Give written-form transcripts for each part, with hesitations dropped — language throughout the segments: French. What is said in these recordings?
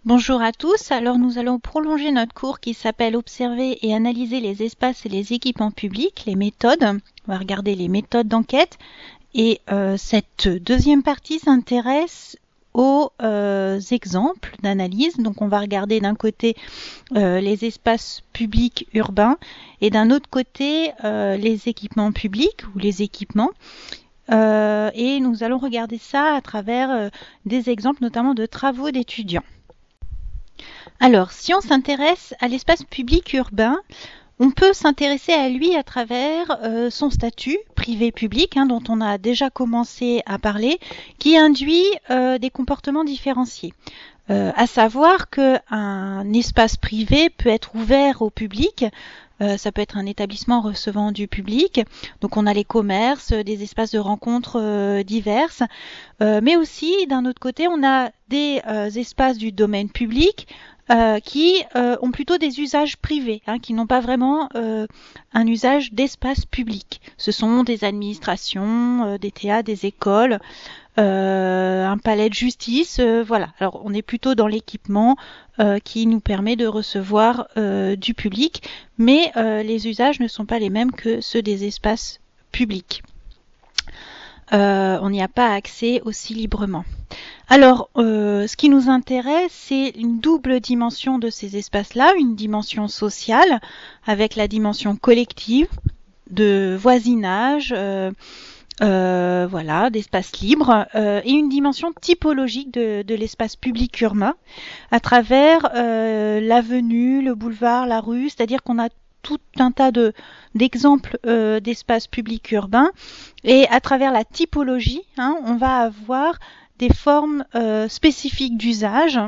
Bonjour à tous, alors nous allons prolonger notre cours qui s'appelle Observer et analyser les espaces et les équipements publics, les méthodes. On va regarder les méthodes d'enquête et cette deuxième partie s'intéresse aux exemples d'analyse. Donc on va regarder d'un côté les espaces publics urbains et d'un autre côté les équipements publics ou les équipements. Et nous allons regarder ça à travers des exemples notamment de travaux d'étudiants. Alors, si on s'intéresse à l'espace public urbain, on peut s'intéresser à lui à travers son statut privé-public, dont on a déjà commencé à parler, qui induit des comportements différenciés. À savoir qu'un espace privé peut être ouvert au public, ça peut être un établissement recevant du public, donc on a les commerces, des espaces de rencontres diverses, mais aussi d'un autre côté on a des espaces du domaine public qui ont plutôt des usages privés, qui n'ont pas vraiment un usage d'espace public. Ce sont des administrations, des théâtres, des écoles, un palais de justice, voilà. Alors on est plutôt dans l'équipement qui nous permet de recevoir du public, mais les usages ne sont pas les mêmes que ceux des espaces publics. On n'y a pas accès aussi librement. Alors, ce qui nous intéresse, c'est une double dimension de ces espaces-là, une dimension sociale, avec la dimension collective, de voisinage, voilà, d'espace libre, et une dimension typologique de l'espace public urbain, à travers l'avenue, le boulevard, la rue, c'est-à-dire qu'on a tout un tas d'exemples d'espaces publics urbains, et à travers la typologie, on va avoir des formes spécifiques d'usage.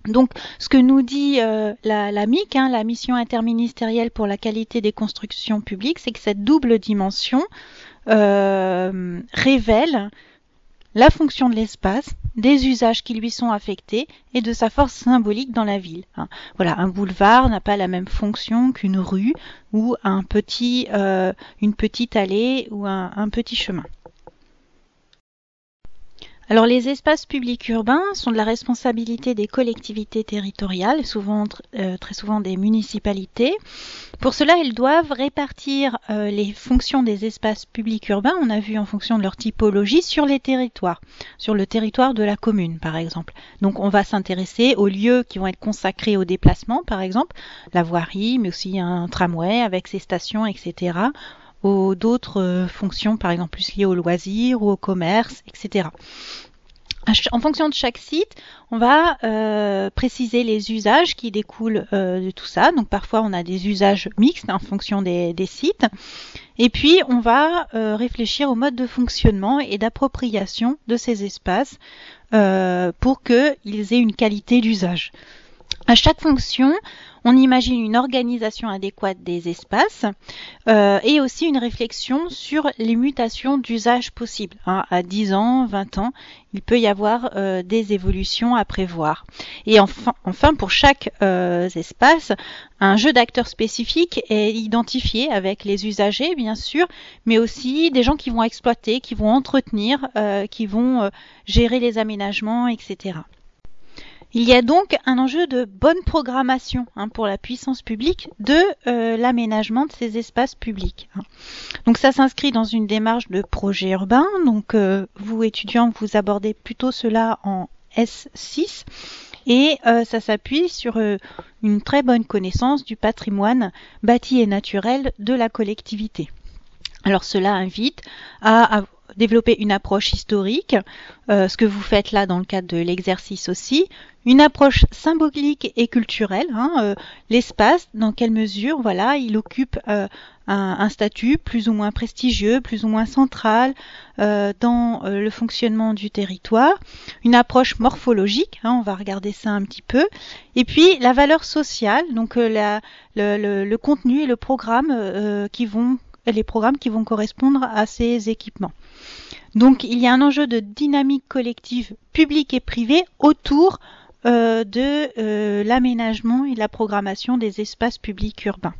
Donc, ce que nous dit la MIC, la Mission interministérielle pour la qualité des constructions publiques, c'est que cette double dimension révèle la fonction de l'espace, des usages qui lui sont affectés et de sa force symbolique dans la ville. Voilà, un boulevard n'a pas la même fonction qu'une rue ou une petite allée ou un petit chemin. Alors les espaces publics urbains sont de la responsabilité des collectivités territoriales, très souvent des municipalités. Pour cela, ils doivent répartir les fonctions des espaces publics urbains, on a vu en fonction de leur typologie, sur les territoires, sur le territoire de la commune par exemple. Donc on va s'intéresser aux lieux qui vont être consacrés au déplacement, par exemple, la voirie, mais aussi un tramway avec ses stations, etc., ou d'autres fonctions, par exemple plus liées aux loisirs ou au commerce, etc. En fonction de chaque site, on va préciser les usages qui découlent de tout ça. Donc parfois on a des usages mixtes en fonction des sites. Et puis on va réfléchir au mode de fonctionnement et d'appropriation de ces espaces pour qu'ils aient une qualité d'usage. À chaque fonction, on imagine une organisation adéquate des espaces et aussi une réflexion sur les mutations d'usage possibles. À 10 ans, 20 ans, il peut y avoir des évolutions à prévoir. Et enfin pour chaque espace, un jeu d'acteurs spécifique est identifié avec les usagers, bien sûr, mais aussi des gens qui vont exploiter, qui vont entretenir, qui vont gérer les aménagements, etc. Il y a donc un enjeu de bonne programmation pour la puissance publique de l'aménagement de ces espaces publics. Donc ça s'inscrit dans une démarche de projet urbain. Donc vous étudiants, vous abordez plutôt cela en S6 et ça s'appuie sur une très bonne connaissance du patrimoine bâti et naturel de la collectivité. Alors cela invite à développer une approche historique, ce que vous faites là dans le cadre de l'exercice aussi, une approche symbolique et culturelle, l'espace, dans quelle mesure voilà, il occupe un statut plus ou moins prestigieux, plus ou moins central dans le fonctionnement du territoire, une approche morphologique, on va regarder ça un petit peu, et puis la valeur sociale, donc le contenu et le programme les programmes qui vont correspondre à ces équipements. Donc il y a un enjeu de dynamique collective publique et privée autour de l'aménagement et de la programmation des espaces publics urbains.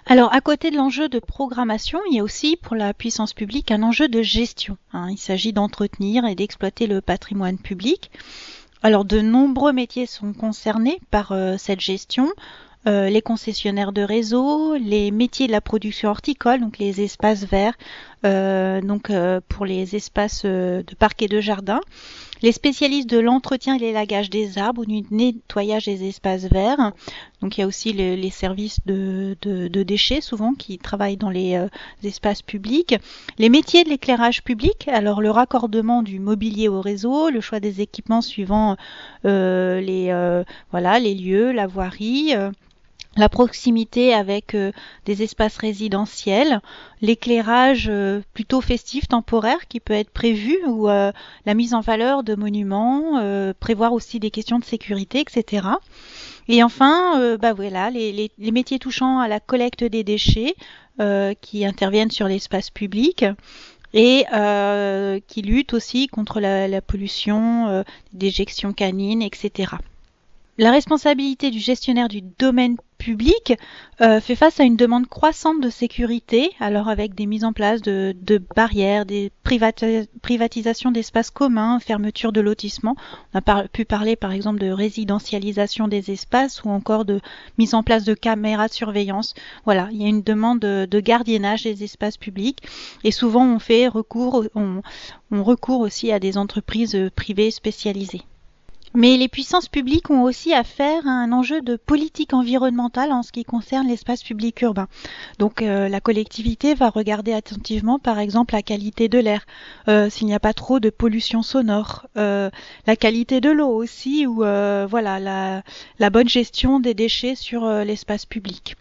Alors à côté de l'enjeu de programmation, il y a aussi pour la puissance publique un enjeu de gestion. Il s'agit d'entretenir et d'exploiter le patrimoine public. Alors, de nombreux métiers sont concernés par cette gestion. Les concessionnaires de réseau, les métiers de la production horticole, donc les espaces verts, pour les espaces de parcs et de jardins, les spécialistes de l'entretien et l'élagage des arbres ou du nettoyage des espaces verts. Donc il y a aussi les services de déchets souvent qui travaillent dans les espaces publics. Les métiers de l'éclairage public, alors le raccordement du mobilier au réseau, le choix des équipements suivant les lieux, la voirie. La proximité avec des espaces résidentiels, l'éclairage plutôt festif, temporaire qui peut être prévu ou la mise en valeur de monuments, prévoir aussi des questions de sécurité, etc. Et enfin, les métiers touchant à la collecte des déchets qui interviennent sur l'espace public et qui luttent aussi contre la pollution, déjections canines, etc. La responsabilité du gestionnaire du domaine public fait face à une demande croissante de sécurité, alors avec des mises en place de barrières, des privatisations d'espaces communs, fermeture de lotissements. On a pu parler par exemple de résidentialisation des espaces ou encore de mise en place de caméras de surveillance. Voilà, il y a une demande de gardiennage des espaces publics et souvent on recourt aussi à des entreprises privées spécialisées. Mais les puissances publiques ont aussi affaire à un enjeu de politique environnementale en ce qui concerne l'espace public urbain. Donc la collectivité va regarder attentivement par exemple la qualité de l'air, s'il n'y a pas trop de pollution sonore, la qualité de l'eau aussi ou la bonne gestion des déchets sur l'espace public.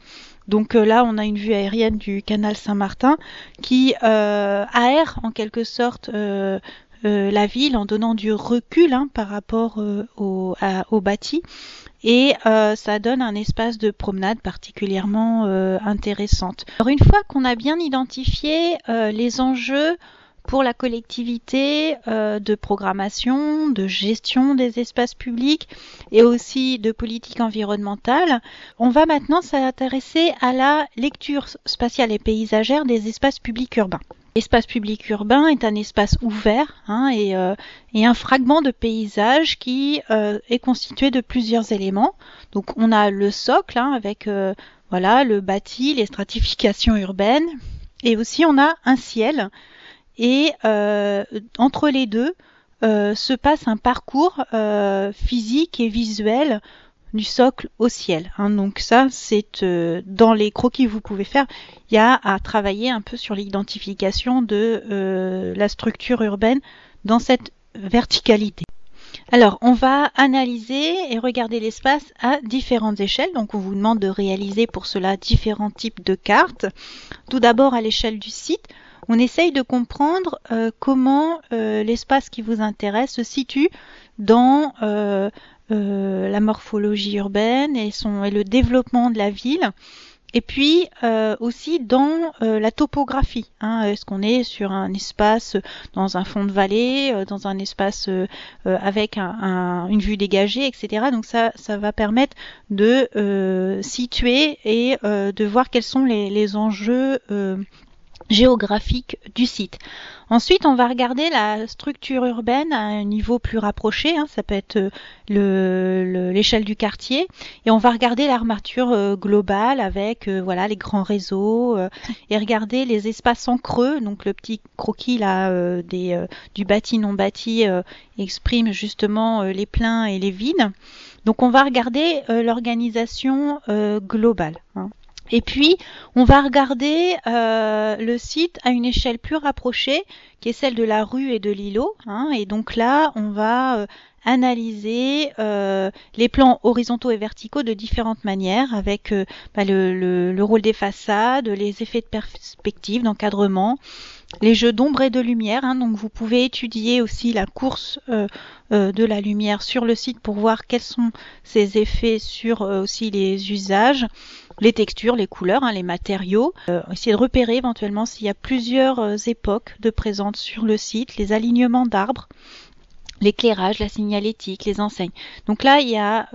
Donc là, on a une vue aérienne du canal Saint-Martin qui aère en quelque sorte la ville en donnant du recul par rapport au bâti et ça donne un espace de promenade particulièrement intéressante. Alors une fois qu'on a bien identifié les enjeux pour la collectivité de programmation, de gestion des espaces publics et aussi de politique environnementale, on va maintenant s'intéresser à la lecture spatiale et paysagère des espaces publics urbains. L'espace public urbain est un espace ouvert et un fragment de paysage qui est constitué de plusieurs éléments. Donc on a le socle avec le bâti, les stratifications urbaines et aussi on a un ciel et entre les deux se passe un parcours physique et visuel du socle au ciel. Donc ça, c'est dans les croquis que vous pouvez faire, il y a à travailler un peu sur l'identification de la structure urbaine dans cette verticalité. Alors, on va analyser et regarder l'espace à différentes échelles. Donc, on vous demande de réaliser pour cela différents types de cartes. Tout d'abord, à l'échelle du site, on essaye de comprendre comment l'espace qui vous intéresse se situe dans la morphologie urbaine et le développement de la ville. Et puis aussi dans la topographie. Est-ce qu'on est sur un espace dans un fond de vallée, dans un espace avec une vue dégagée, etc. Donc ça va permettre de situer et de voir quels sont les enjeux géographique du site. Ensuite, on va regarder la structure urbaine à un niveau plus rapproché, ça peut être l'échelle du quartier, et on va regarder l'armature globale avec les grands réseaux et regarder les espaces en creux. Donc le petit croquis là du bâti non bâti exprime justement les pleins et les vides. Donc on va regarder l'organisation globale. Et puis, on va regarder le site à une échelle plus rapprochée, qui est celle de la rue et de l'îlot. Et donc là, on va analyser les plans horizontaux et verticaux de différentes manières, avec le rôle des façades, les effets de perspective, d'encadrement, les jeux d'ombre et de lumière. Donc vous pouvez étudier aussi la course de la lumière sur le site pour voir quels sont ces effets sur aussi les usages, les textures, les couleurs, les matériaux. Essayer de repérer éventuellement s'il y a plusieurs époques de présence sur le site, les alignements d'arbres, l'éclairage, la signalétique, les enseignes. Donc là, il y a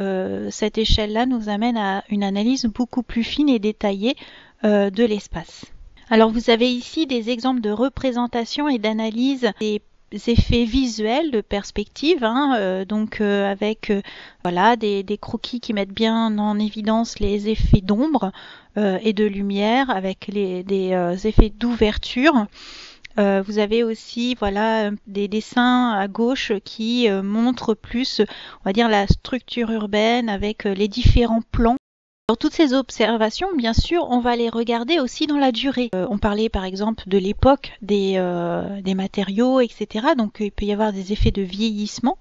cette échelle-là nous amène à une analyse beaucoup plus fine et détaillée de l'espace. Alors vous avez ici des exemples de représentation et d'analyse des effets visuels de perspective, avec voilà des croquis qui mettent bien en évidence les effets d'ombre et de lumière avec des effets d'ouverture. Vous avez aussi voilà des dessins à gauche qui montrent plus, on va dire, la structure urbaine avec les différents plans. Alors, toutes ces observations, bien sûr, on va les regarder aussi dans la durée. On parlait par exemple de l'époque des matériaux, etc. Donc il peut y avoir des effets de vieillissement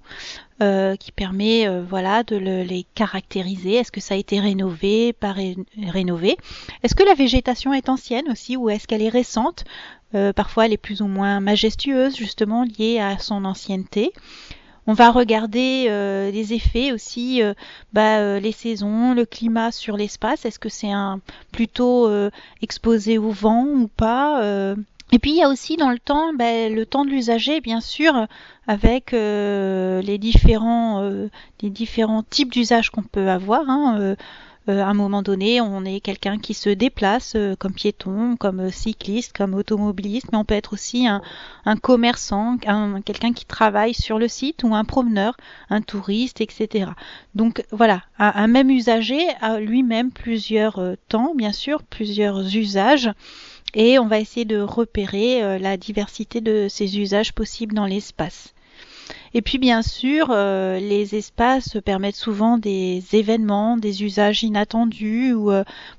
qui permet voilà de les caractériser. Est-ce que ça a été rénové, pas rénové? Est-ce que la végétation est ancienne aussi ou est-ce qu'elle est récente? Parfois elle est plus ou moins majestueuse, justement liée à son ancienneté. On va regarder les effets aussi, les saisons, le climat sur l'espace. Est-ce que c'est plutôt exposé au vent ou pas? Et puis il y a aussi dans le temps, le temps de l'usager, bien sûr, avec les différents types d'usages qu'on peut avoir. À un moment donné, on est quelqu'un qui se déplace comme piéton, comme cycliste, comme automobiliste, mais on peut être aussi un commerçant, quelqu'un qui travaille sur le site ou un promeneur, un touriste, etc. Donc voilà, un même usager a lui-même plusieurs temps, bien sûr, plusieurs usages. Et on va essayer de repérer la diversité de ces usages possibles dans l'espace. Et puis bien sûr, les espaces permettent souvent des événements, des usages inattendus ou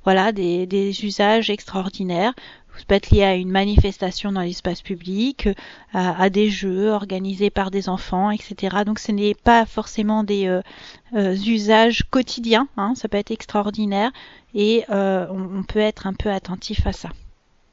voilà des usages extraordinaires. Ça peut être lié à une manifestation dans l'espace public, à des jeux organisés par des enfants, etc. Donc ce n'est pas forcément des usages quotidiens, ça peut être extraordinaire et on peut être un peu attentif à ça.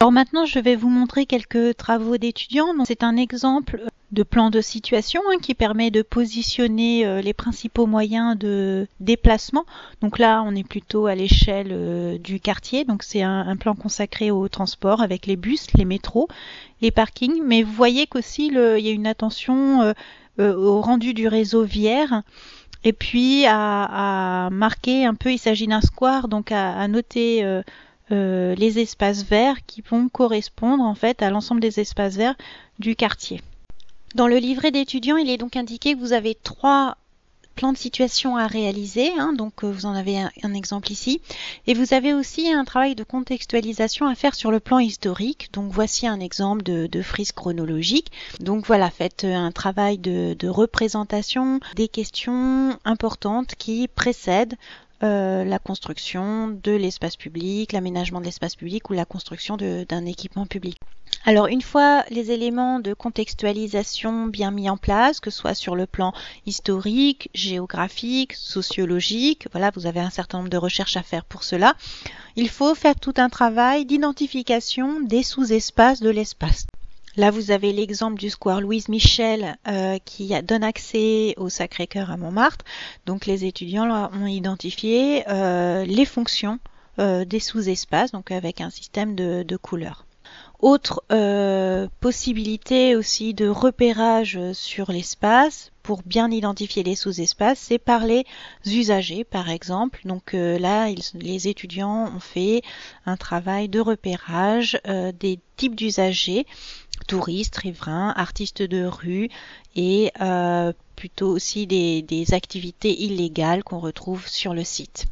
Alors maintenant, je vais vous montrer quelques travaux d'étudiants. Donc, c'est un exemple de plan de situation qui permet de positionner les principaux moyens de déplacement. Donc là, on est plutôt à l'échelle du quartier. Donc c'est un plan consacré au transport avec les bus, les métros, les parkings. Mais vous voyez qu'aussi il y a une attention au rendu du réseau viaire. Et puis à marquer un peu, il s'agit d'un square, donc à noter les espaces verts qui vont correspondre en fait à l'ensemble des espaces verts du quartier. Dans le livret d'étudiants, il est donc indiqué que vous avez 3 plans de situation à réaliser, donc vous en avez un exemple ici, et vous avez aussi un travail de contextualisation à faire sur le plan historique. Donc voici un exemple de frise chronologique. Donc voilà, faites un travail de représentation des questions importantes qui précèdent la construction de l'espace public, l'aménagement de l'espace public ou la construction d'un équipement public. Alors une fois les éléments de contextualisation bien mis en place, que ce soit sur le plan historique, géographique, sociologique, voilà, vous avez un certain nombre de recherches à faire pour cela, il faut faire tout un travail d'identification des sous-espaces de l'espace. Là, vous avez l'exemple du square Louise Michel qui donne accès au Sacré-Cœur à Montmartre. Donc, les étudiants là, ont identifié les fonctions des sous-espaces, donc avec un système de couleurs. Autre possibilité aussi de repérage sur l'espace pour bien identifier les sous-espaces, c'est par les usagers par exemple. Donc là, les étudiants ont fait un travail de repérage des types d'usagers, touristes, riverains, artistes de rue et plutôt aussi des activités illégales qu'on retrouve sur le site.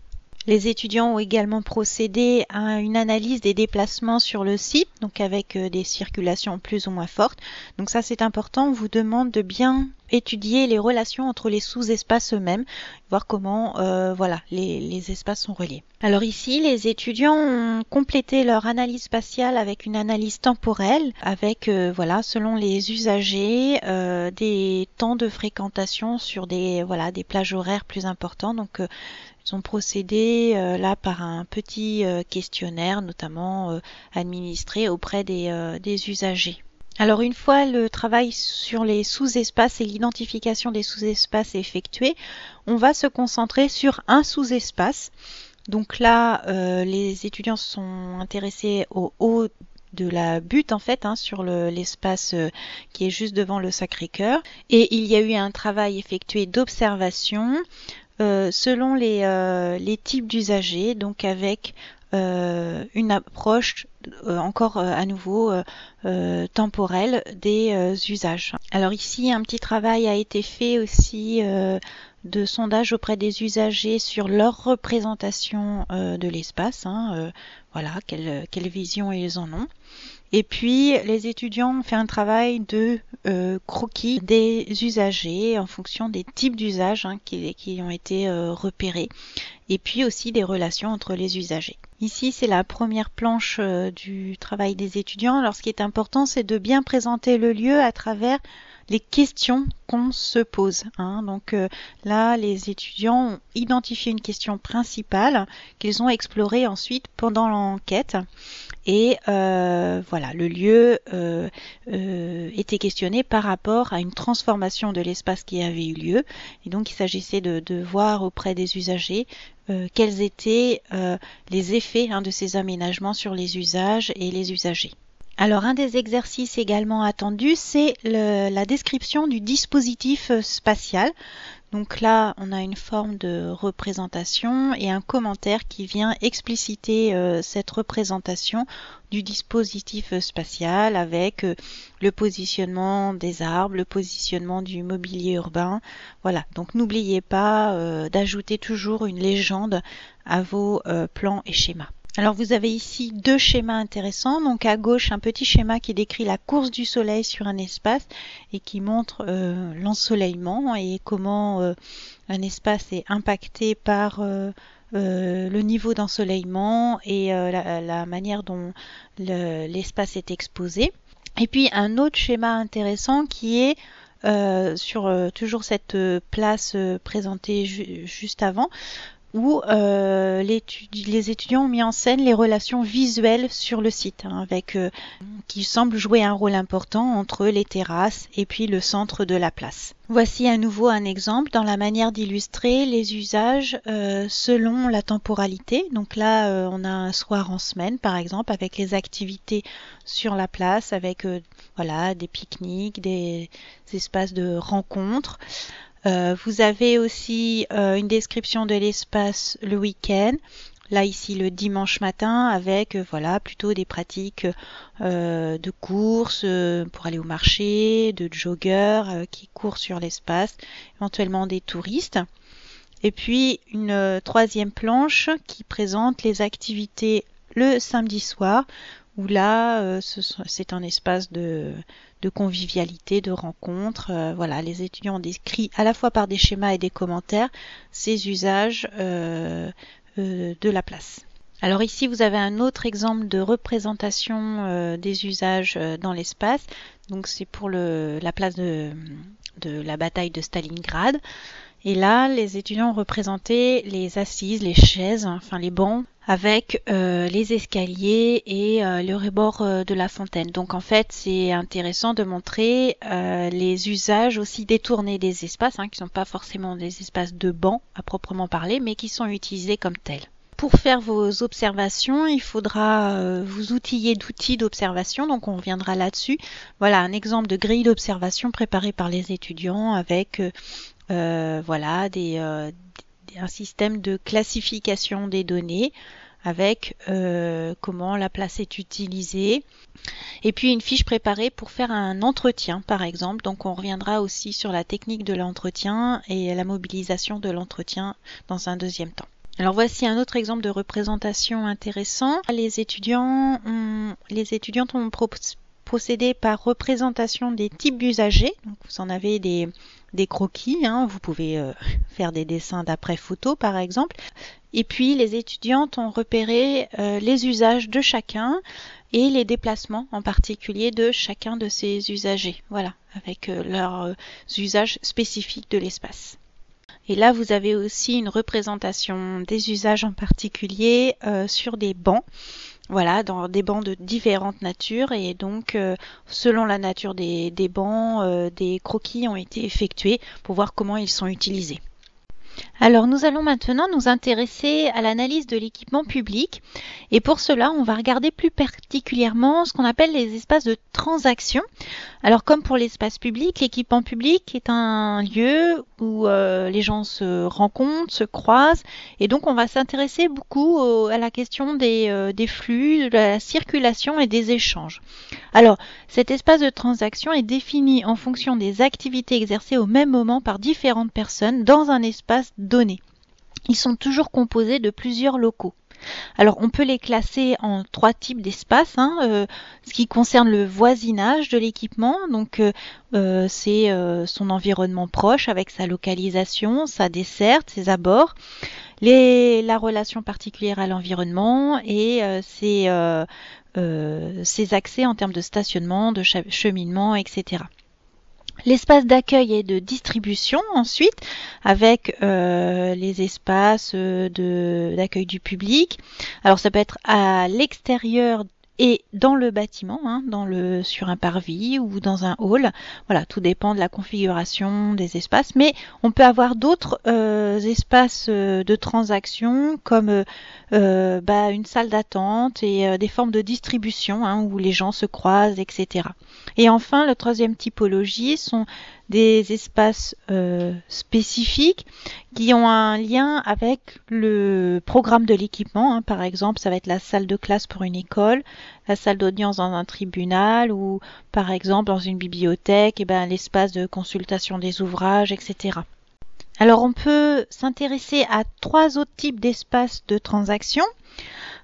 Les étudiants ont également procédé à une analyse des déplacements sur le site, donc avec des circulations plus ou moins fortes. Donc ça c'est important, on vous demande de bien étudier les relations entre les sous-espaces eux-mêmes, voir comment voilà, les espaces sont reliés. Alors ici, les étudiants ont complété leur analyse spatiale avec une analyse temporelle, avec voilà, selon les usagers, des temps de fréquentation sur des plages horaires plus importants. Donc ils ont procédé là par un petit questionnaire, notamment administré auprès des usagers. Alors une fois le travail sur les sous-espaces et l'identification des sous-espaces effectué, on va se concentrer sur un sous-espace. Donc là, les étudiants sont intéressés au haut de la butte en fait, sur l'espace qui est juste devant le Sacré-Cœur. Et il y a eu un travail effectué d'observation selon les types d'usagers, donc avec une approche encore à nouveau temporelle des usages. Alors ici, un petit travail a été fait aussi de sondage auprès des usagers sur leur représentation de l'espace. Voilà, quelle vision ils en ont. Et puis, les étudiants ont fait un travail de croquis des usagers en fonction des types d'usages qui ont été repérés, et puis aussi des relations entre les usagers. Ici, c'est la première planche du travail des étudiants. Alors, ce qui est important, c'est de bien présenter le lieu à travers les questions qu'on se pose. Donc là, les étudiants ont identifié une question principale qu'ils ont explorée ensuite pendant l'enquête. Et voilà, le lieu était questionné par rapport à une transformation de l'espace qui avait eu lieu. Et donc, il s'agissait de voir auprès des usagers quels étaient les effets de ces aménagements sur les usages et les usagers. Alors, un des exercices également attendus, c'est la description du dispositif spatial. Donc là, on a une forme de représentation et un commentaire qui vient expliciter cette représentation du dispositif spatial avec le positionnement des arbres, le positionnement du mobilier urbain. Voilà, donc n'oubliez pas d'ajouter toujours une légende à vos plans et schémas. Alors vous avez ici deux schémas intéressants. Donc à gauche, un petit schéma qui décrit la course du soleil sur un espace et qui montre l'ensoleillement et comment un espace est impacté par le niveau d'ensoleillement et la manière dont l'espace est exposé. Et puis un autre schéma intéressant qui est sur toujours cette place présentée juste avant, où les étudiants ont mis en scène les relations visuelles sur le site, qui semblent jouer un rôle important entre les terrasses et puis le centre de la place. Voici à nouveau un exemple dans la manière d'illustrer les usages selon la temporalité. Donc là, on a un soir en semaine, par exemple, avec les activités sur la place, avec des pique-niques, des espaces de rencontres. Vous avez aussi une description de l'espace le week-end. Là ici le dimanche matin avec plutôt des pratiques de course pour aller au marché, de joggeurs qui courent sur l'espace, éventuellement des touristes. Et puis une troisième planche qui présente les activités le samedi soir, où là c'est un espace de convivialité, de rencontre. Les étudiants ont décrit à la fois par des schémas et des commentaires ces usages de la place. Alors ici, vous avez un autre exemple de représentation des usages dans l'espace. Donc c'est pour la place de la bataille de Stalingrad. Et là, les étudiants ont représenté les assises, les chaises, les bancs, avec les escaliers et le rebord de la fontaine. Donc en fait, c'est intéressant de montrer les usages aussi détournés des espaces, qui ne sont pas forcément des espaces de bancs à proprement parler, mais qui sont utilisés comme tels. Pour faire vos observations, il faudra vous outiller d'outils d'observation, donc on reviendra là-dessus. Voilà un exemple de grille d'observation préparée par les étudiants avec un système de classification des données avec comment la place est utilisée, et puis une fiche préparée pour faire un entretien par exemple. Donc on reviendra aussi sur la technique de l'entretien et la mobilisation de l'entretien dans un deuxième temps. Alors voici un autre exemple de représentation intéressant. Les étudiantes ont procédé par représentation des types d'usagers. Donc vous en avez des croquis, vous pouvez faire des dessins d'après photo par exemple. Et puis les étudiantes ont repéré les usages de chacun et les déplacements en particulier de chacun de ces usagers. Voilà, avec leurs usages spécifiques de l'espace. Et là, vous avez aussi une représentation des usages en particulier sur des bancs. Voilà, dans des bancs de différentes natures, et donc selon la nature des bancs, des croquis ont été effectués pour voir comment ils sont utilisés. Alors nous allons maintenant nous intéresser à l'analyse de l'équipement public et pour cela on va regarder plus particulièrement ce qu'on appelle les espaces de transaction. Alors comme pour l'espace public, l'équipement public est un lieu où les gens se rencontrent, se croisent et donc on va s'intéresser beaucoup à la question des flux, de la circulation et des échanges. Alors cet espace de transaction est défini en fonction des activités exercées au même moment par différentes personnes dans un espace donné. Ils sont toujours composés de plusieurs locaux. Alors on peut les classer en 3 types d'espaces, ce qui concerne le voisinage de l'équipement, donc c'est son environnement proche avec sa localisation, sa desserte, ses abords, la relation particulière à l'environnement et ses accès en termes de stationnement, de cheminement, etc. L'espace d'accueil et de distribution ensuite, avec les espaces d'accueil du public. Alors ça peut être à l'extérieur et dans le bâtiment, sur un parvis ou dans un hall. Voilà, tout dépend de la configuration des espaces. Mais on peut avoir d'autres espaces de transaction comme une salle d'attente et des formes de distribution où les gens se croisent, etc. Et enfin, la troisième typologie sont des espaces spécifiques qui ont un lien avec le programme de l'équipement. Par exemple, ça va être la salle de classe pour une école, la salle d'audience dans un tribunal ou par exemple dans une bibliothèque, l'espace de consultation des ouvrages, etc. Alors on peut s'intéresser à 3 autres types d'espaces de transaction.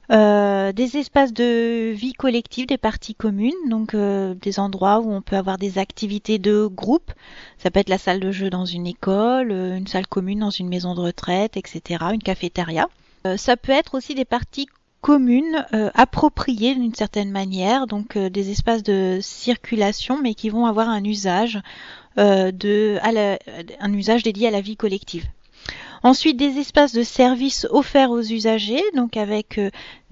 Des espaces de vie collective, des parties communes, donc des endroits où on peut avoir des activités de groupe. Ça peut être la salle de jeu dans une école, une salle commune dans une maison de retraite, etc., une cafétéria. Ça peut être aussi des parties communes appropriées d'une certaine manière, donc des espaces de circulation, mais qui vont avoir un usage, un usage dédié à la vie collective. Ensuite, des espaces de services offerts aux usagers, donc avec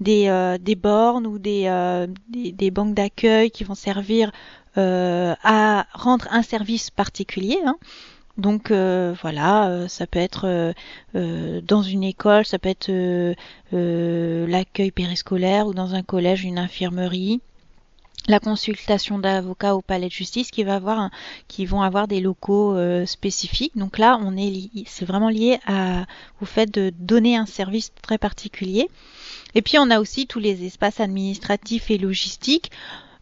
des bornes ou des banques d'accueil qui vont servir à rendre un service particulier. Donc ça peut être dans une école, ça peut être l'accueil périscolaire ou dans un collège, une infirmerie. La consultation d'avocats au palais de justice qui vont avoir des locaux spécifiques. Donc là, c'est vraiment lié au fait de donner un service très particulier. Et puis on a aussi tous les espaces administratifs et logistiques,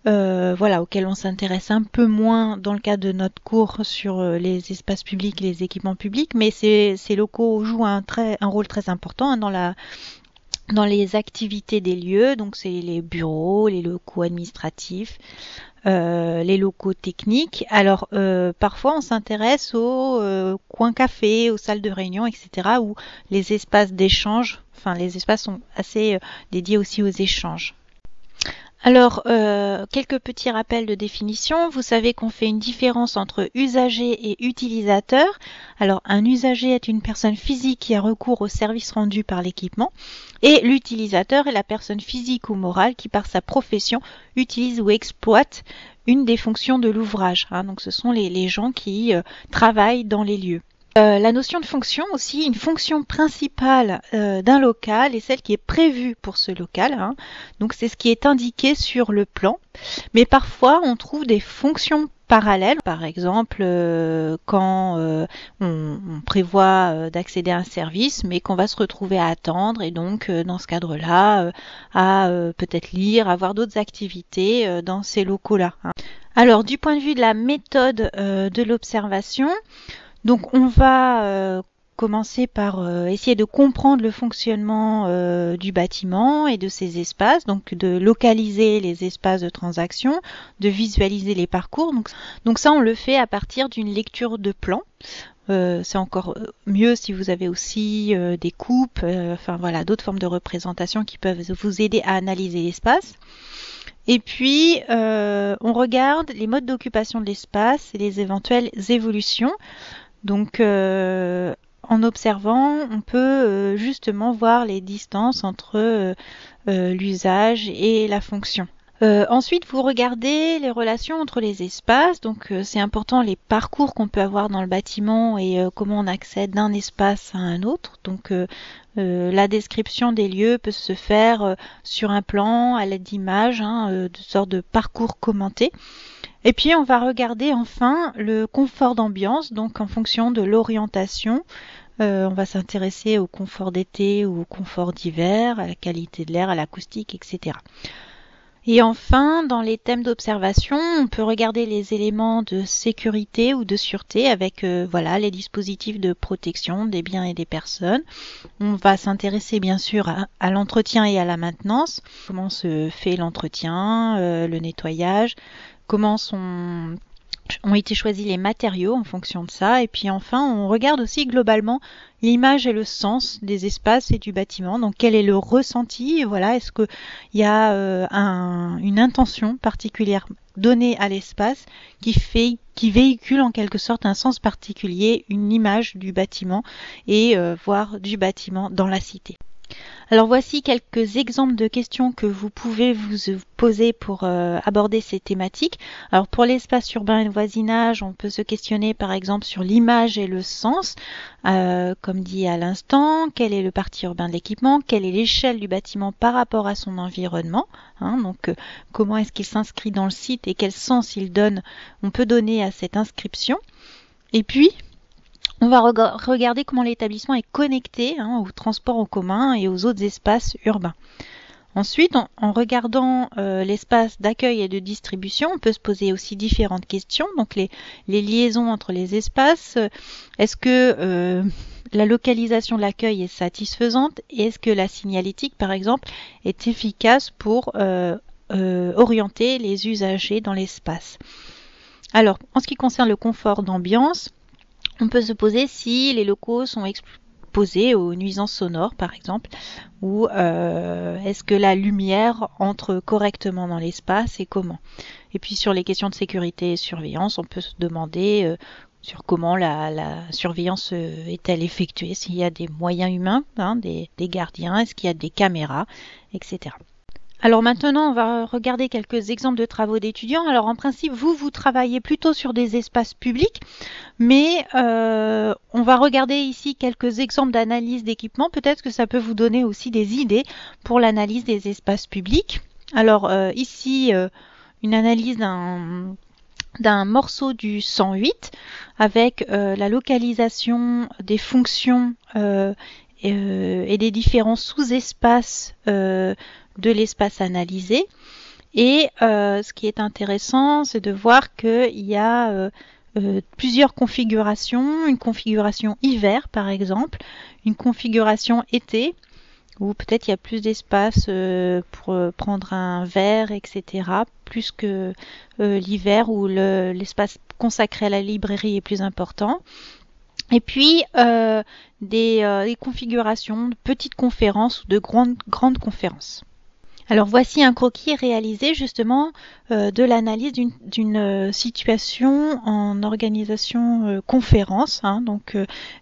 auxquels on s'intéresse un peu moins dans le cadre de notre cours sur les espaces publics et les équipements publics, mais ces locaux jouent un rôle très important dans les activités des lieux, donc c'est les bureaux, les locaux administratifs, les locaux techniques. Alors parfois on s'intéresse aux coins cafés, aux salles de réunion, etc. où les espaces d'échange, les espaces sont assez dédiés aussi aux échanges. Alors, quelques petits rappels de définition. Vous savez qu'on fait une différence entre usager et utilisateur. Alors, un usager est une personne physique qui a recours aux services rendus par l'équipement. Et l'utilisateur est la personne physique ou morale qui, par sa profession, utilise ou exploite une des fonctions de l'ouvrage. Donc, ce sont les gens qui travaillent dans les lieux. La notion de fonction aussi, une fonction principale d'un local est celle qui est prévue pour ce local. Donc c'est ce qui est indiqué sur le plan. Mais parfois on trouve des fonctions parallèles. Par exemple, quand on prévoit d'accéder à un service, mais qu'on va se retrouver à attendre et donc dans ce cadre-là, à peut-être lire, avoir d'autres activités dans ces locaux-là. Alors du point de vue de la méthode de l'observation, donc on va commencer par essayer de comprendre le fonctionnement du bâtiment et de ses espaces, donc de localiser les espaces de transaction, de visualiser les parcours. Donc ça on le fait à partir d'une lecture de plan. C'est encore mieux si vous avez aussi des coupes, d'autres formes de représentation qui peuvent vous aider à analyser l'espace. Et puis, on regarde les modes d'occupation de l'espace et les éventuelles évolutions. Donc, en observant, on peut justement voir les distances entre l'usage et la fonction. Ensuite, vous regardez les relations entre les espaces. Donc, c'est important les parcours qu'on peut avoir dans le bâtiment et comment on accède d'un espace à un autre. Donc, la description des lieux peut se faire sur un plan, à l'aide d'images, de sortes de parcours commentés. Et puis, on va regarder enfin le confort d'ambiance. Donc, en fonction de l'orientation, on va s'intéresser au confort d'été ou au confort d'hiver, à la qualité de l'air, à l'acoustique, etc. Et enfin, dans les thèmes d'observation, on peut regarder les éléments de sécurité ou de sûreté avec les dispositifs de protection des biens et des personnes. On va s'intéresser bien sûr à l'entretien et à la maintenance. Comment se fait l'entretien, le nettoyage, comment ont été choisis les matériaux en fonction de ça. Et puis enfin, on regarde aussi globalement l'image et le sens des espaces et du bâtiment. Donc quel est le ressenti? Voilà, est-ce qu'il y a une intention particulière donnée à l'espace qui véhicule en quelque sorte un sens particulier, une image du bâtiment et voire du bâtiment dans la cité. Alors voici quelques exemples de questions que vous pouvez vous poser pour aborder ces thématiques. Alors pour l'espace urbain et le voisinage, on peut se questionner par exemple sur l'image et le sens. Comme dit à l'instant, quel est le parti urbain de l'équipement, quelle est l'échelle du bâtiment par rapport à son environnement, donc comment est-ce qu'il s'inscrit dans le site et quel sens on peut donner à cette inscription. Et puis, on va regarder comment l'établissement est connecté au transport en commun et aux autres espaces urbains. Ensuite, en regardant l'espace d'accueil et de distribution, on peut se poser aussi différentes questions. Donc les liaisons entre les espaces, est-ce que la localisation de l'accueil est satisfaisante et est-ce que la signalétique, par exemple, est efficace pour orienter les usagers dans l'espace. Alors, en ce qui concerne le confort d'ambiance, on peut se poser si les locaux sont exposés aux nuisances sonores, par exemple, ou est-ce que la lumière entre correctement dans l'espace et comment. Et puis sur les questions de sécurité et surveillance, on peut se demander sur comment la surveillance est-elle effectuée, s'il y a des moyens humains, des gardiens, est-ce qu'il y a des caméras, etc. Alors maintenant, on va regarder quelques exemples de travaux d'étudiants. Alors en principe, vous travaillez plutôt sur des espaces publics, mais on va regarder ici quelques exemples d'analyse d'équipement. Peut-être que ça peut vous donner aussi des idées pour l'analyse des espaces publics. Alors ici, une analyse d'un morceau du 108 avec la localisation des fonctions et des différents sous-espaces de l'espace analysé. Et ce qui est intéressant, c'est de voir qu'il y a plusieurs configurations, une configuration hiver par exemple, une configuration été, où peut-être il y a plus d'espace pour prendre un verre, etc., plus que l'hiver où l'espace consacré à la librairie est plus important. Et puis des configurations de petites conférences ou de grandes conférences. Alors voici un croquis réalisé justement de l'analyse d'une situation en organisation conférence. Donc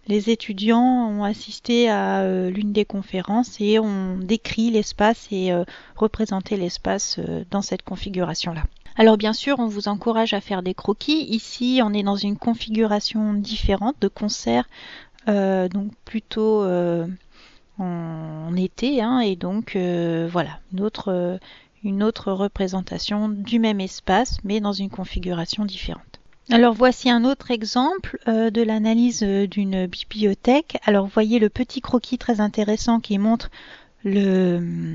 les étudiants ont assisté à l'une des conférences et ont décrit l'espace et représenté l'espace dans cette configuration-là. Alors bien sûr, on vous encourage à faire des croquis. Ici, on est dans une configuration différente de concert, donc plutôt en été, et donc voilà, une autre représentation du même espace, mais dans une configuration différente. Alors voici un autre exemple de l'analyse d'une bibliothèque. Alors vous voyez le petit croquis très intéressant qui montre le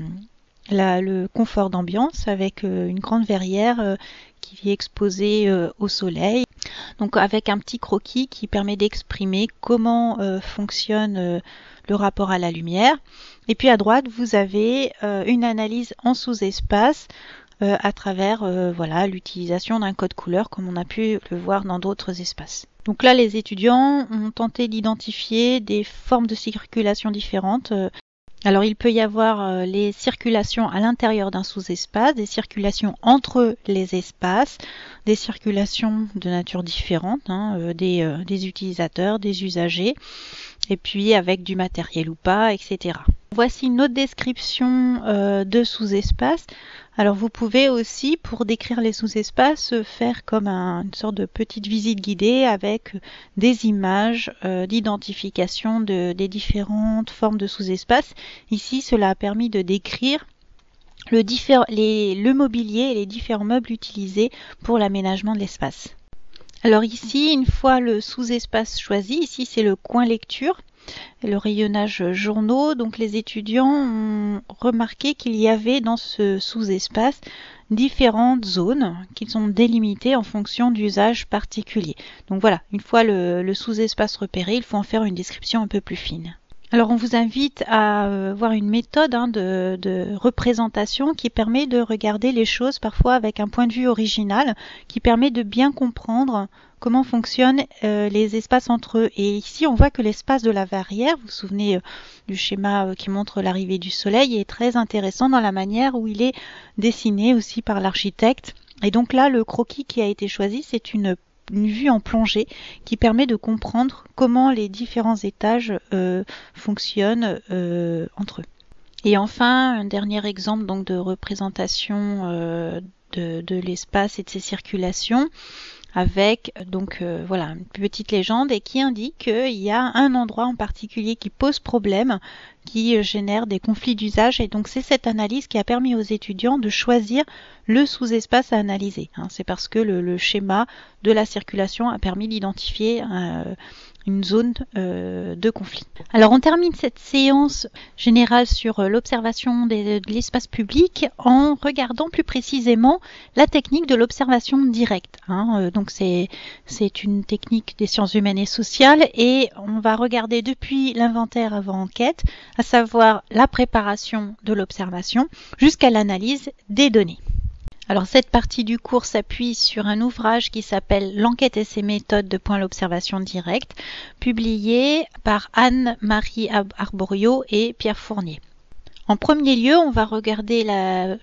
confort d'ambiance avec une grande verrière qui est exposée au soleil. Donc avec un petit croquis qui permet d'exprimer comment fonctionne le rapport à la lumière. Et puis à droite, vous avez une analyse en sous-espace à travers l'utilisation d'un code couleur comme on a pu le voir dans d'autres espaces. Donc là, les étudiants ont tenté d'identifier des formes de circulation différentes. Alors il peut y avoir les circulations à l'intérieur d'un sous-espace, des circulations entre les espaces, des circulations de nature différente, des utilisateurs, des usagers, et puis avec du matériel ou pas, etc. Voici une autre description de sous-espace. Alors vous pouvez aussi, pour décrire les sous-espaces, faire comme une sorte de petite visite guidée avec des images d'identification des différentes formes de sous-espaces. Ici, cela a permis de décrire le mobilier et les différents meubles utilisés pour l'aménagement de l'espace. Alors ici, une fois le sous-espace choisi, ici c'est le coin lecture, le rayonnage journaux. Donc les étudiants ont remarqué qu'il y avait dans ce sous-espace différentes zones qui sont délimitées en fonction d'usages particuliers. Donc voilà, une fois le sous-espace repéré, il faut en faire une description un peu plus fine. Alors on vous invite à voir une méthode de représentation qui permet de regarder les choses parfois avec un point de vue original, qui permet de bien comprendre comment fonctionnent les espaces entre eux. Et ici on voit que l'espace de la verrière, vous vous souvenez du schéma qui montre l'arrivée du soleil, est très intéressant dans la manière où il est dessiné aussi par l'architecte. Et donc là le croquis qui a été choisi, c'est une vue en plongée qui permet de comprendre comment les différents étages fonctionnent entre eux. Et enfin, un dernier exemple donc de représentation de l'espace et de ses circulations, avec donc voilà une petite légende et qui indique qu'il y a un endroit en particulier qui pose problème, qui génère des conflits d'usage, et donc c'est cette analyse qui a permis aux étudiants de choisir le sous-espace à analyser. C'est parce que le schéma de la circulation a permis d'identifier une zone de conflit. Alors on termine cette séance générale sur l'observation de l'espace public en regardant plus précisément la technique de l'observation directe. Donc c'est une technique des sciences humaines et sociales, et on va regarder depuis l'inventaire avant enquête, à savoir la préparation de l'observation jusqu'à l'analyse des données. Alors cette partie du cours s'appuie sur un ouvrage qui s'appelle L'enquête et ses méthodes de point l'observation directe, publié par Anne-Marie Arborio et Pierre Fournier. En premier lieu, on va regarder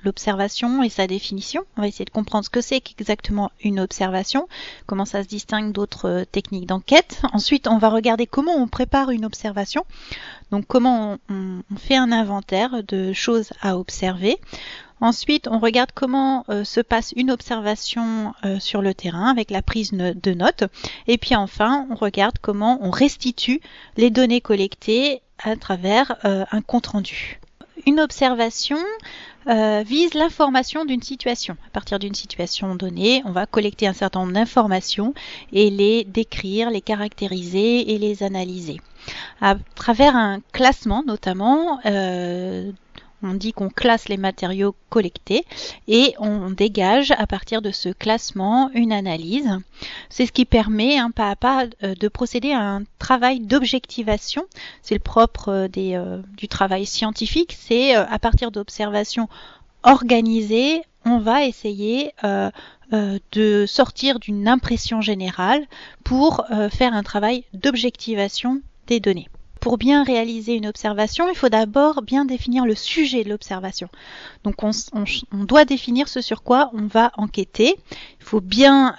l'observation et sa définition. On va essayer de comprendre ce que c'est qu'exactement une observation, comment ça se distingue d'autres techniques d'enquête. Ensuite, on va regarder comment on prépare une observation, donc comment on fait un inventaire de choses à observer. Ensuite, on regarde comment se passe une observation sur le terrain avec la prise de notes. Et puis enfin, on regarde comment on restitue les données collectées à travers un compte-rendu. Une observation vise l'information d'une situation. À partir d'une situation donnée, on va collecter un certain nombre d'informations et les décrire, les caractériser et les analyser. À travers un classement notamment, on dit qu'on classe les matériaux collectés et on dégage à partir de ce classement une analyse. C'est ce qui permet pas à pas de procéder à un travail d'objectivation. C'est le propre du travail scientifique. C'est à partir d'observations organisées, on va essayer de sortir d'une impression générale pour faire un travail d'objectivation des données. Pour bien réaliser une observation, il faut d'abord bien définir le sujet de l'observation. Donc on doit définir ce sur quoi on va enquêter. Il faut bien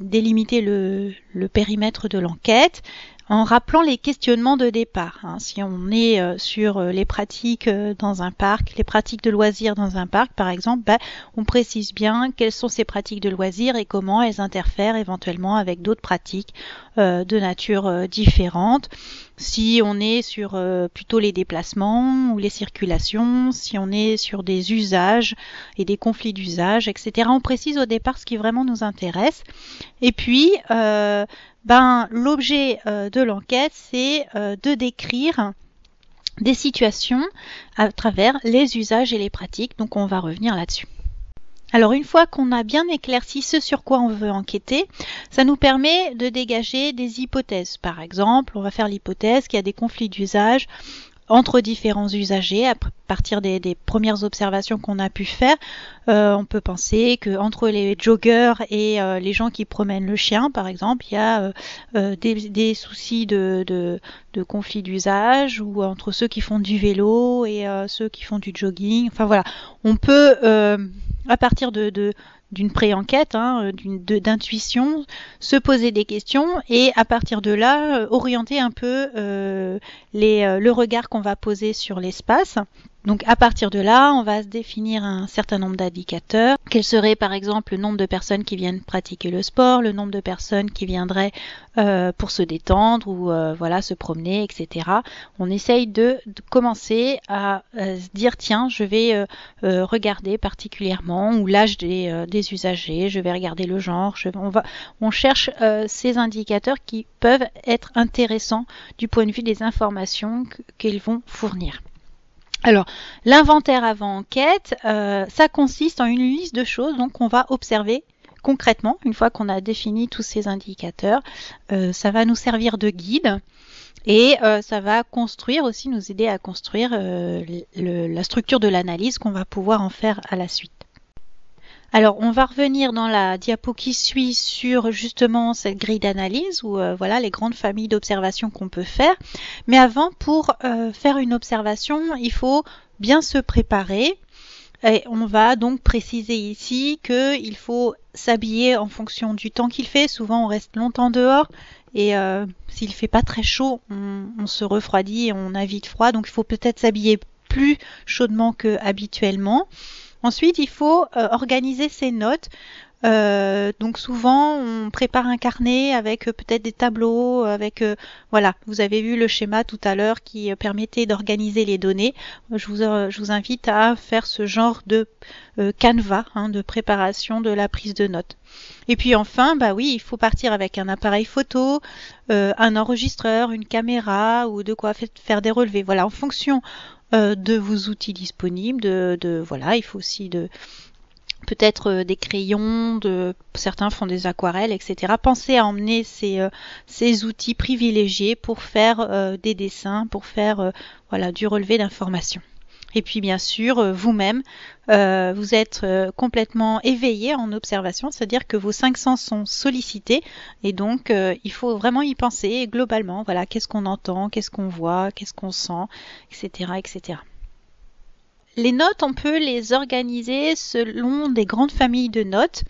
délimiter le périmètre de l'enquête en rappelant les questionnements de départ. Si on est sur les pratiques dans un parc, les pratiques de loisirs dans un parc par exemple, on précise bien quelles sont ces pratiques de loisirs et comment elles interfèrent éventuellement avec d'autres pratiques de nature différente. Si on est sur plutôt les déplacements ou les circulations, si on est sur des usages et des conflits d'usage, etc. On précise au départ ce qui vraiment nous intéresse. Et puis, l'objet de l'enquête, c'est de décrire des situations à travers les usages et les pratiques. Donc on va revenir là-dessus. Alors une fois qu'on a bien éclairci ce sur quoi on veut enquêter, ça nous permet de dégager des hypothèses. Par exemple, on va faire l'hypothèse qu'il y a des conflits d'usage entre différents usagers. À partir des premières observations qu'on a pu faire, on peut penser qu'entre les joggers et les gens qui promènent le chien, par exemple, il y a des soucis de conflit d'usage, ou entre ceux qui font du vélo et ceux qui font du jogging. Enfin voilà, on peut à partir de d'une pré-enquête, d'intuition, se poser des questions et à partir de là, orienter un peu le regard qu'on va poser sur l'espace. Donc à partir de là, on va se définir un certain nombre d'indicateurs. Quel serait par exemple le nombre de personnes qui viennent pratiquer le sport, le nombre de personnes qui viendraient pour se détendre ou se promener, etc. On essaye de commencer à se dire tiens, je vais regarder particulièrement ou l'âge des usagers, je vais regarder le genre, on cherche ces indicateurs qui peuvent être intéressants du point de vue des informations qu'ils vont fournir. Alors, l'inventaire avant enquête, ça consiste en une liste de choses donc on va observer concrètement, une fois qu'on a défini tous ces indicateurs. Ça va nous servir de guide et ça va nous aider à construire la structure de l'analyse qu'on va pouvoir en faire à la suite. Alors, on va revenir dans la diapo qui suit sur justement cette grille d'analyse ou les grandes familles d'observations qu'on peut faire. Mais avant, pour faire une observation, il faut bien se préparer. Et on va donc préciser ici qu'il faut s'habiller en fonction du temps qu'il fait. Souvent, on reste longtemps dehors et s'il fait pas très chaud, on se refroidit et on a vite froid. Donc, il faut peut-être s'habiller plus chaudement que habituellement. Ensuite, il faut organiser ses notes. Donc souvent, on prépare un carnet avec peut-être des tableaux, vous avez vu le schéma tout à l'heure qui permettait d'organiser les données. Je vous invite à faire ce genre de canevas de préparation de la prise de notes. Et puis enfin, il faut partir avec un appareil photo, un enregistreur, une caméra ou de quoi faire des relevés. Voilà, en fonction de vos outils disponibles, il faut aussi peut-être des crayons, certains font des aquarelles, etc. Pensez à emmener ces outils privilégiés pour faire des dessins, pour faire du relevé d'informations. Et puis bien sûr, vous-même, vous êtes complètement éveillé en observation, c'est-à-dire que vos 5 sens sont sollicités et donc il faut vraiment y penser globalement. Voilà, qu'est-ce qu'on entend, qu'est-ce qu'on voit, qu'est-ce qu'on sent, etc., etc. Les notes, on peut les organiser selon des grandes familles de notes.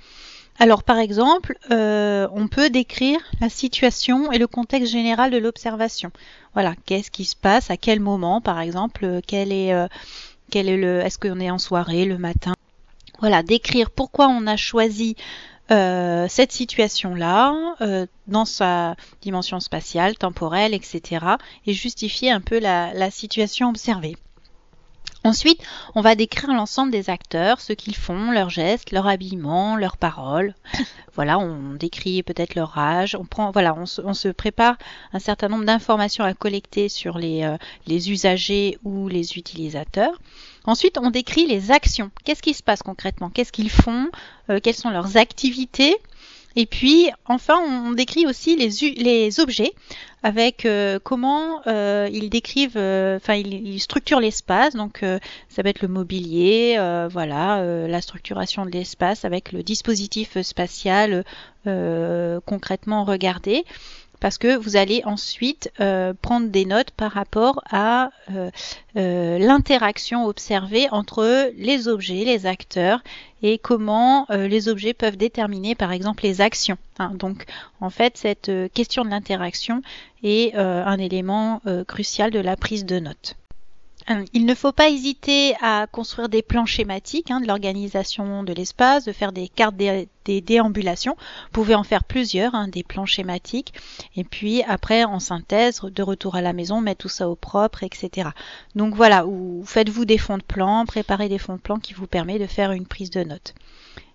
Alors par exemple, on peut décrire la situation et le contexte général de l'observation. Voilà, qu'est-ce qui se passe, à quel moment par exemple, est-ce qu'on est en soirée, le matin. Voilà, décrire pourquoi on a choisi cette situation-là dans sa dimension spatiale, temporelle, etc. et justifier un peu la situation observée. Ensuite, on va décrire l'ensemble des acteurs, ce qu'ils font, leurs gestes, leur habillement, leurs paroles. Voilà, on décrit peut-être leur âge. On se prépare un certain nombre d'informations à collecter sur les usagers ou les utilisateurs. Ensuite, on décrit les actions. Qu'est-ce qui se passe concrètement? Qu'est-ce qu'ils font? Quelles sont leurs activités? Et puis, enfin, on décrit aussi les objets avec comment ils décrivent, ils structurent l'espace. Donc, ça va être le mobilier, la structuration de l'espace avec le dispositif spatial concrètement regardé. Parce que vous allez ensuite prendre des notes par rapport à l'interaction observée entre les objets, les acteurs et comment les objets peuvent déterminer par exemple les actions. Donc en fait cette question de l'interaction est un élément crucial de la prise de notes. Il ne faut pas hésiter à construire des plans schématiques de l'organisation de l'espace, de faire des cartes des déambulations. Vous pouvez en faire plusieurs, des plans schématiques. Et puis après, en synthèse, de retour à la maison, mettre tout ça au propre, etc. Donc voilà, faites-vous des fonds de plan, préparez des fonds de plan qui vous permettent de faire une prise de notes.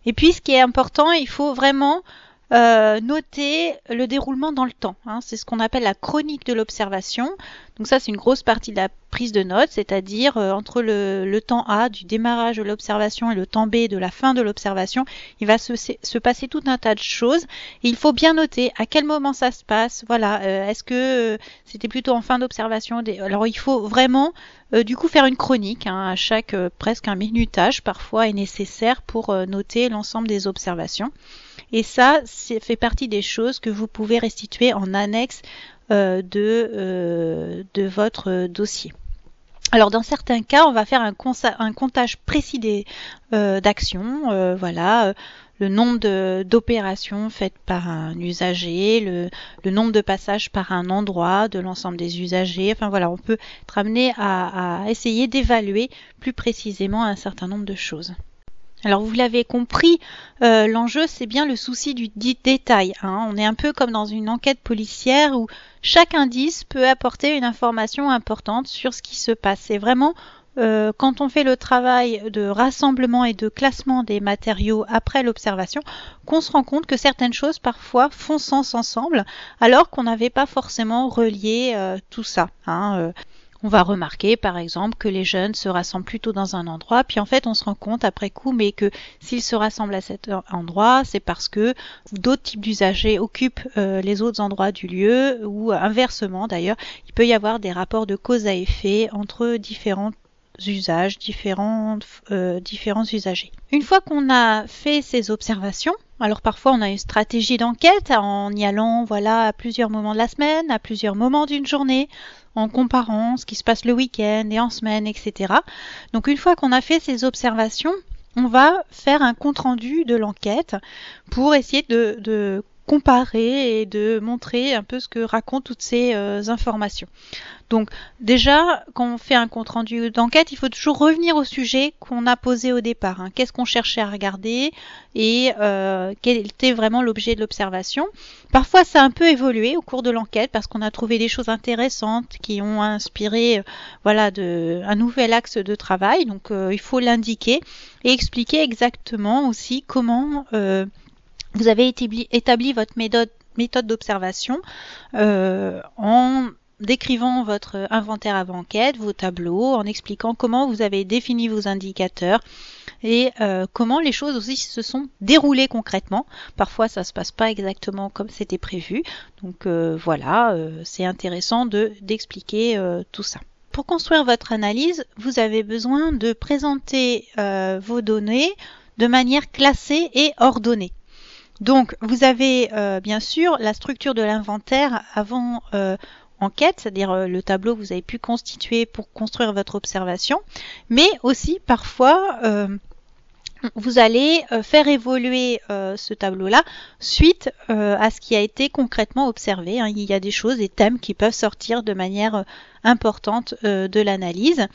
Et puis ce qui est important, il faut vraiment noter le déroulement dans le temps. C'est ce qu'on appelle la chronique de l'observation. Donc ça, c'est une grosse partie de la prise de notes, c'est-à-dire entre le temps A du démarrage de l'observation et le temps B de la fin de l'observation, il va se passer tout un tas de choses. Et il faut bien noter à quel moment ça se passe. Voilà, est-ce que c'était plutôt en fin d'observation? Alors il faut vraiment du coup faire une chronique à chaque presque un minutage parfois est nécessaire pour noter l'ensemble des observations. Et ça fait partie des choses que vous pouvez restituer en annexe de votre dossier. Alors dans certains cas, on va faire un comptage précis d'actions. le nombre d'opérations faites par un usager, le nombre de passages par un endroit de l'ensemble des usagers. Enfin voilà, on peut être amené à essayer d'évaluer plus précisément un certain nombre de choses. Alors vous l'avez compris, l'enjeu c'est bien le souci du détail. On est un peu comme dans une enquête policière où chaque indice peut apporter une information importante sur ce qui se passe. C'est vraiment quand on fait le travail de rassemblement et de classement des matériaux après l'observation qu'on se rend compte que certaines choses parfois font sens ensemble alors qu'on n'avait pas forcément relié tout ça. On va remarquer par exemple que les jeunes se rassemblent plutôt dans un endroit, puis en fait on se rend compte après coup mais que s'ils se rassemblent à cet endroit, c'est parce que d'autres types d'usagers occupent les autres endroits du lieu, ou inversement d'ailleurs, il peut y avoir des rapports de cause à effet entre différents usages, différents usagers. Une fois qu'on a fait ces observations, alors parfois on a une stratégie d'enquête en y allant à plusieurs moments de la semaine, à plusieurs moments d'une journée, en comparant ce qui se passe le week-end et en semaine, etc. Donc une fois qu'on a fait ces observations, on va faire un compte-rendu de l'enquête pour essayer de comparer et de montrer un peu ce que racontent toutes ces informations. Donc déjà, quand on fait un compte-rendu d'enquête, il faut toujours revenir au sujet qu'on a posé au départ. Qu'est-ce qu'on cherchait à regarder et quel était vraiment l'objet de l'observation. Parfois, ça a un peu évolué au cours de l'enquête parce qu'on a trouvé des choses intéressantes qui ont inspiré un nouvel axe de travail. Donc il faut l'indiquer et expliquer exactement aussi comment vous avez établi votre méthode d'observation en décrivant votre inventaire avant enquête, vos tableaux, en expliquant comment vous avez défini vos indicateurs et comment les choses aussi se sont déroulées concrètement. Parfois, ça se passe pas exactement comme c'était prévu. Donc c'est intéressant d'expliquer tout ça. Pour construire votre analyse, vous avez besoin de présenter vos données de manière classée et ordonnée. Donc, vous avez bien sûr la structure de l'inventaire avant enquête, c'est-à-dire le tableau que vous avez pu constituer pour construire votre observation, mais aussi parfois vous allez faire évoluer ce tableau-là suite à ce qui a été concrètement observé. Il y a des choses, des thèmes qui peuvent sortir de manière importante de l'analyse.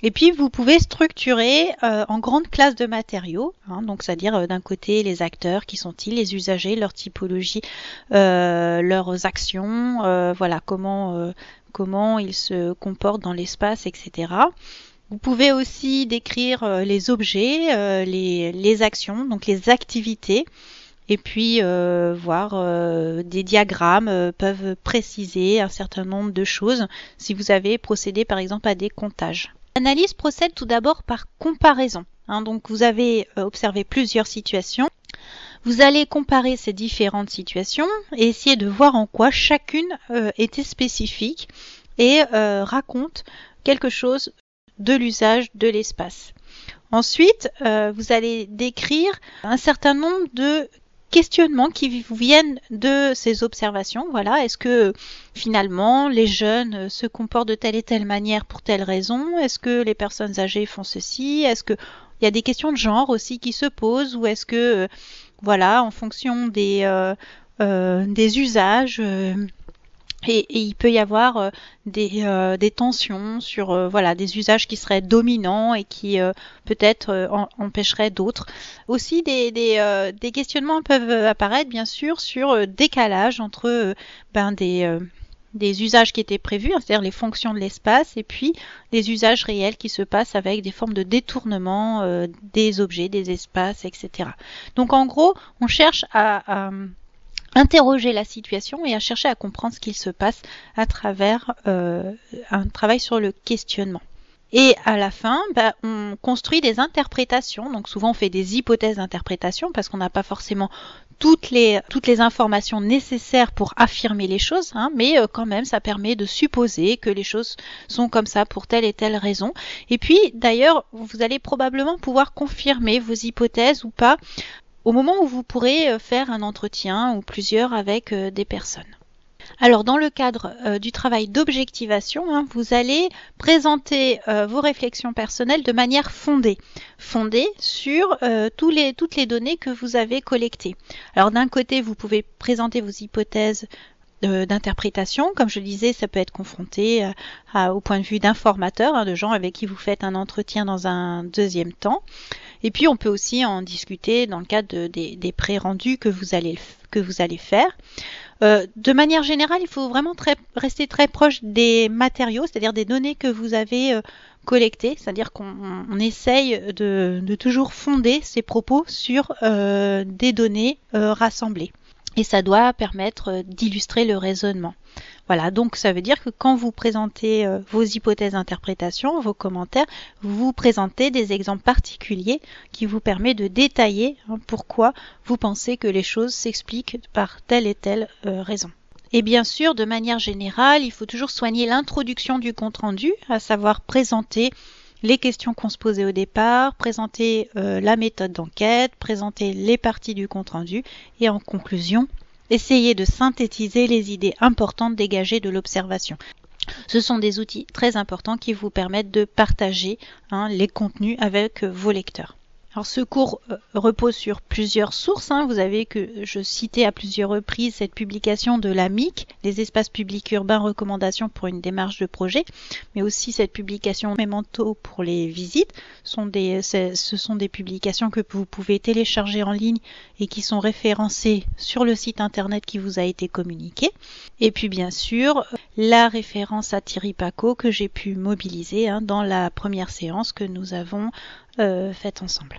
Et puis vous pouvez structurer en grandes classes de matériaux, donc c'est-à-dire d'un côté les acteurs, qui sont-ils, les usagers, leur typologie, leurs actions, comment ils se comportent dans l'espace, etc. Vous pouvez aussi décrire les objets, les actions, donc les activités, et puis des diagrammes peuvent préciser un certain nombre de choses si vous avez procédé par exemple à des comptages. L'analyse procède tout d'abord par comparaison. Donc vous avez observé plusieurs situations. Vous allez comparer ces différentes situations et essayer de voir en quoi chacune était spécifique et raconte quelque chose de l'usage de l'espace. Ensuite, vous allez décrire un certain nombre de questionnements qui vous viennent de ces observations. Est-ce que finalement les jeunes se comportent de telle et telle manière pour telle raison? Est-ce que les personnes âgées font ceci? Est-ce que il y a des questions de genre aussi qui se posent? Ou est-ce que en fonction des usages et il peut y avoir des tensions sur des usages qui seraient dominants et qui peut-être empêcheraient d'autres. Aussi des questionnements peuvent apparaître bien sûr sur décalage entre des usages qui étaient prévus, c'est-à-dire les fonctions de l'espace, et puis les usages réels qui se passent avec des formes de détournement des objets, des espaces, etc. Donc en gros, on cherche à interroger la situation et à chercher à comprendre ce qu'il se passe à travers un travail sur le questionnement. Et à la fin, on construit des interprétations. Donc souvent on fait des hypothèses d'interprétation parce qu'on n'a pas forcément toutes les informations nécessaires pour affirmer les choses, mais quand même ça permet de supposer que les choses sont comme ça pour telle et telle raison. Et puis d'ailleurs, vous allez probablement pouvoir confirmer vos hypothèses ou pas au moment où vous pourrez faire un entretien ou plusieurs avec des personnes. Alors dans le cadre du travail d'objectivation, vous allez présenter vos réflexions personnelles de manière fondée sur toutes les données que vous avez collectées. Alors d'un côté, vous pouvez présenter vos hypothèses d'interprétation. Comme je le disais, ça peut être confronté au point de vue d'informateurs, de gens avec qui vous faites un entretien dans un deuxième temps. Et puis on peut aussi en discuter dans le cadre des pré-rendus que vous allez faire. De manière générale, il faut vraiment rester très proche des matériaux, c'est-à-dire des données que vous avez collectées, c'est-à-dire qu'on essaye de toujours fonder ses propos sur des données rassemblées. Et ça doit permettre d'illustrer le raisonnement. Voilà, donc ça veut dire que quand vous présentez vos hypothèses d'interprétation, vos commentaires, vous présentez des exemples particuliers qui vous permettent de détailler pourquoi vous pensez que les choses s'expliquent par telle et telle raison. Et bien sûr, de manière générale, il faut toujours soigner l'introduction du compte-rendu, à savoir présenter les questions qu'on se posait au départ, présenter la méthode d'enquête, présenter les parties du compte-rendu et en conclusion, essayer de synthétiser les idées importantes dégagées de l'observation. Ce sont des outils très importants qui vous permettent de partager les contenus avec vos lecteurs. Alors ce cours repose sur plusieurs sources. Vous avez que je citais à plusieurs reprises cette publication de l'AMIC, les espaces publics urbains, recommandations pour une démarche de projet, mais aussi cette publication Memento pour les visites. Ce sont des publications que vous pouvez télécharger en ligne et qui sont référencées sur le site internet qui vous a été communiqué. Et puis bien sûr, la référence à Thierry Pacaud que j'ai pu mobiliser dans la première séance que nous avons faite ensemble.